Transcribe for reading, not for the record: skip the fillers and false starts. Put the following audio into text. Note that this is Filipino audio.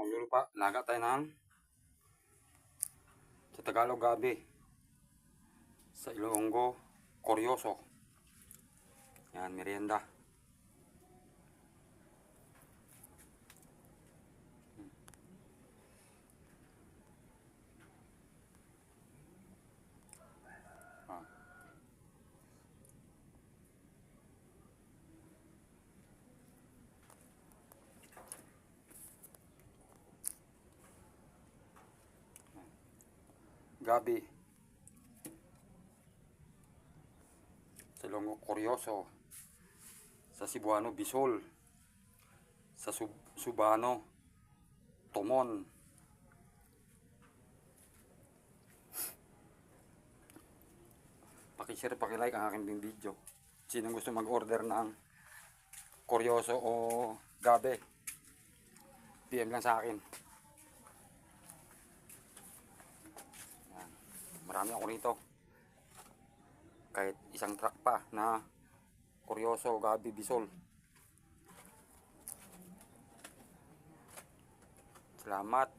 Maglulupa, laga tayo ng sa Tagalog gabi, sa Ilonggo koryoso. Yan, merienda. Gabi sa Ilonggo koryoso, sa Cebuano bisol, sa Subano tumon. Pakishare, pakilike ang aking video. Sinong gusto mag-order ng koryoso o gabi, PM lang sa akin. Yan. Marami ako rito. Kahit isang truck pa na koryoso, gabi, bisol. Salamat.